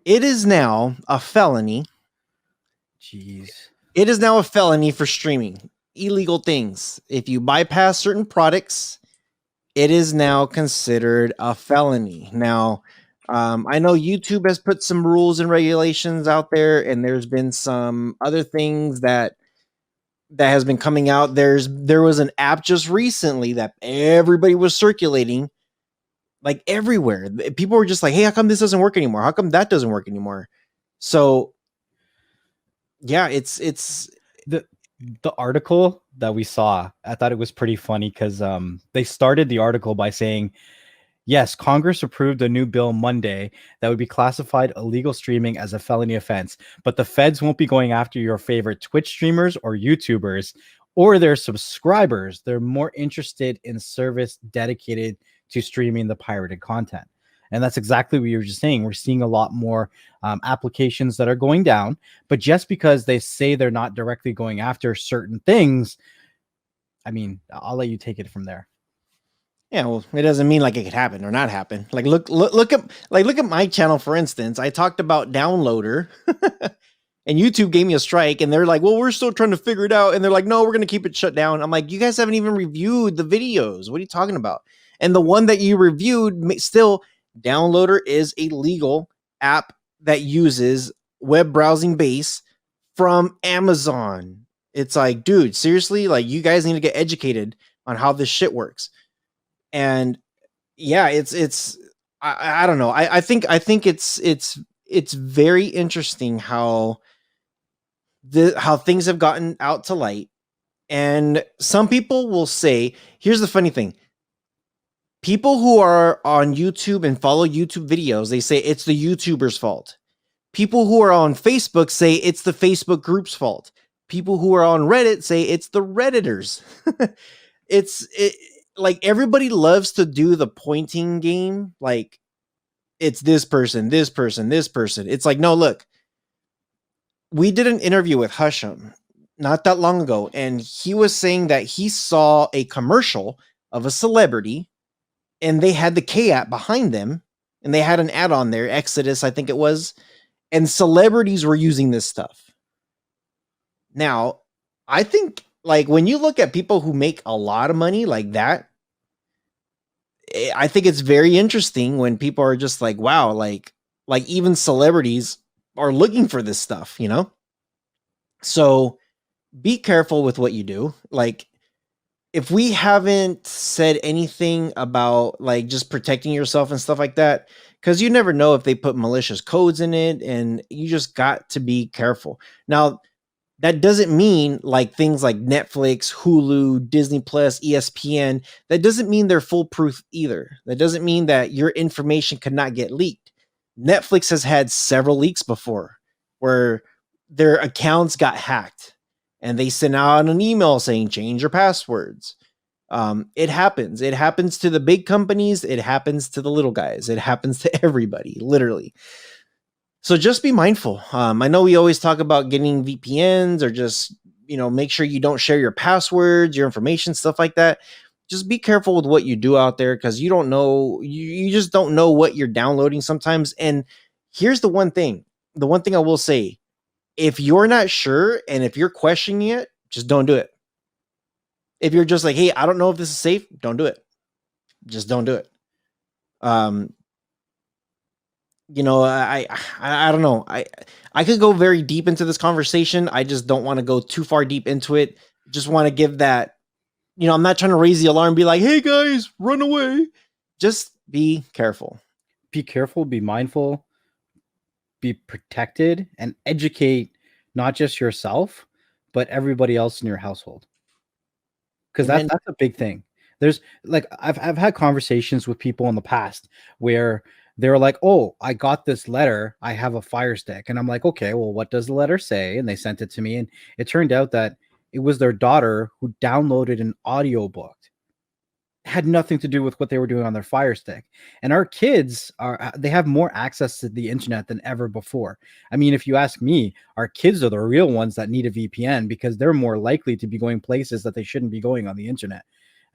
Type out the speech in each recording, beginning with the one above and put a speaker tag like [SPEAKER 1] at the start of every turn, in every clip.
[SPEAKER 1] It is now a felony.
[SPEAKER 2] Jeez.
[SPEAKER 1] It is now a felony for streaming illegal things. If you bypass certain products, it is now considered a felony. Now, I know YouTube has put some rules and regulations out there, and there's been some other things that has been coming out. There was an app just recently that everybody was circulating, like everywhere. People were just like, "Hey, how come this doesn't work anymore? How come that doesn't work anymore?" So yeah, it's
[SPEAKER 2] The the article that we saw, I thought it was pretty funny because they started the article by saying, yes, Congress approved a new bill Monday that would be classified illegal streaming as a felony offense, but the feds won't be going after your favorite Twitch streamers or YouTubers or their subscribers. They're more interested in service dedicated to streaming the pirated content. And that's exactly what you were just saying. We're seeing a lot more applications that are going down, but just because they say they're not directly going after certain things, I mean, I'll let you take it from there.
[SPEAKER 1] yeah, well, it doesn't mean like it could happen or not happen. Like look at my channel for instance. I talked about downloader and YouTube gave me a strike and they're like, "Well, we're still trying to figure it out." And they're like, "No, we're going to keep it shut down." I'm like, "You guys haven't even reviewed the videos. What are you talking about?" And the one that you reviewed still downloader is a legal app that uses web browsing base from Amazon. It's like, dude, seriously, like you guys need to get educated on how this shit works. And yeah, it's I don't know. I think it's very interesting how things have gotten out to light. And some people will say, here's the funny thing. People who are on YouTube and follow YouTube videos, they say it's the YouTuber's fault. People who are on Facebook say it's the Facebook group's fault. People who are on Reddit say it's the Redditors. It like everybody loves to do the pointing game. Like it's this person, this person, this person. It's like, no, look, we did an interview with Husham not that long ago, and he was saying that he saw a commercial of a celebrity and they had the K app behind them and they had an ad on there, Exodus, I think it was, and celebrities were using this stuff. Now, I think like when you look at people who make a lot of money like that, I think it's very interesting when people are just like, wow, like even celebrities are looking for this stuff, you know? So be careful with what you do. Like if we haven't said anything about like just protecting yourself and stuff like that, because you never know if they put malicious codes in it, and you just got to be careful. Now, that doesn't mean like things like Netflix, Hulu, Disney Plus, ESPN, that doesn't mean they're foolproof either. That doesn't mean that your information could not get leaked. Netflix has had several leaks before where their accounts got hacked and they sent out an email saying change your passwords. It happens. It happens to the big companies. It happens to the little guys. It happens to everybody, literally. So just be mindful. I know we always talk about getting VPNs or just, make sure you don't share your passwords, your information, stuff like that. Just be careful with what you do out there because you don't know, you just don't know what you're downloading sometimes. And here's the one thing I will say, if you're not sure and if you're questioning it, just don't do it. If you're just like, hey, I don't know if this is safe, don't do it. Just don't do it. Um, I don't know. I could go very deep into this conversation. I just don't want to go too far deep into it. Just want to give that, I'm not trying to raise the alarm and be like, hey guys, run away. Just be careful.
[SPEAKER 2] Be careful, be mindful, be protected, and educate not just yourself, but everybody else in your household. Because
[SPEAKER 1] Amen.
[SPEAKER 2] that's a big thing. There's like I've had conversations with people in the past where they were like, "Oh, I got this letter. I have a Fire Stick," and I'm like, "Okay, well, what does the letter say?" And they sent it to me, and it turned out that it was their daughter who downloaded an audiobook. Had nothing to do with what they were doing on their Fire Stick. And our kids they have more access to the internet than ever before. I mean, if you ask me, our kids are the real ones that need a VPN because they're more likely to be going places that they shouldn't be going on the internet.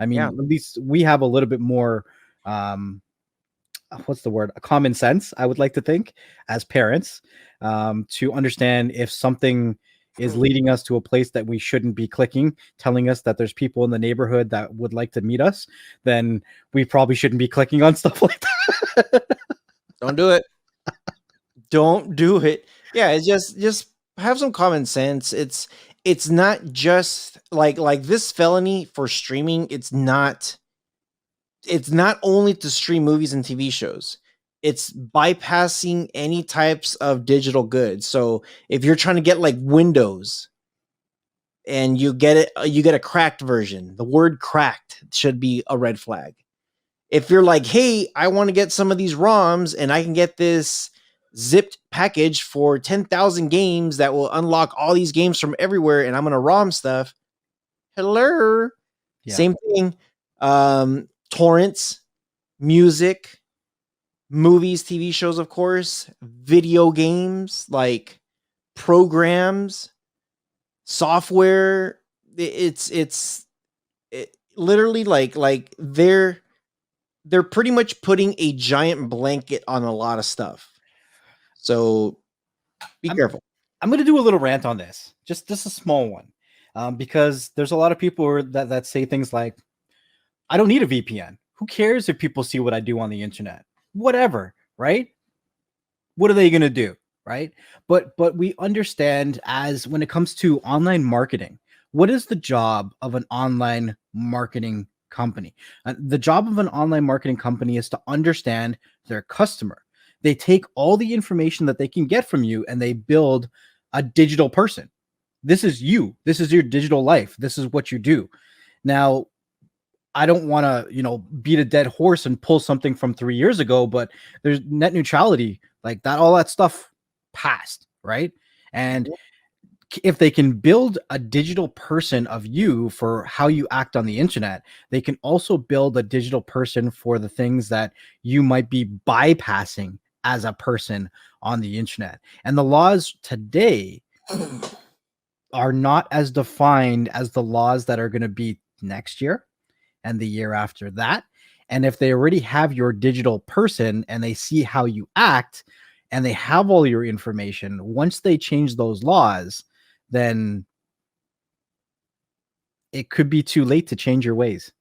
[SPEAKER 2] I mean,
[SPEAKER 1] Yeah.
[SPEAKER 2] at least we have a little bit more um what's the word? A common sense, I would like to think, as parents, to understand if something is leading us to a place that we shouldn't be clicking, telling us that there's people in the neighborhood that would like to meet us, then we probably shouldn't be clicking on stuff like that.
[SPEAKER 1] Don't do it. Don't do it. Yeah, it's just have some common sense. It's not just like this felony for streaming. It's not only to stream movies and TV shows. It's bypassing any types of digital goods. So if you're trying to get like Windows and you get a cracked version, the word cracked should be a red flag. If you're like, hey, I want to get some of these ROMs and I can get this zipped package for 10,000 games that will unlock all these games from everywhere and I'm going to ROM stuff. Hello.
[SPEAKER 2] Yeah.
[SPEAKER 1] Same thing. Torrents, music, movies, TV shows, of course, video games, like programs, software. It's literally like they're pretty much putting a giant blanket on a lot of stuff. So be careful.
[SPEAKER 2] I'm going to do a little rant on this, just a small one, because there's a lot of people that say things like, I don't need a VPN. Who cares if people see what I do on the internet? Whatever, right? What are they going to do, right? But we understand, as when it comes to online marketing, what is the job of an online marketing company? The job of an online marketing company is to understand their customer. They take all the information that they can get from you and they build a digital person. This is you. This is your digital life. This is what you do. Now, I don't want to, beat a dead horse and pull something from 3 years ago, but there's net neutrality, like that, all that stuff passed, right? And if they can build a digital person of you for how you act on the internet, they can also build a digital person for the things that you might be bypassing as a person on the internet. And the laws today are not as defined as the laws that are going to be next year and the year after that. And if they already have your digital person and they see how you act and they have all your information, once they change those laws, then it could be too late to change your ways.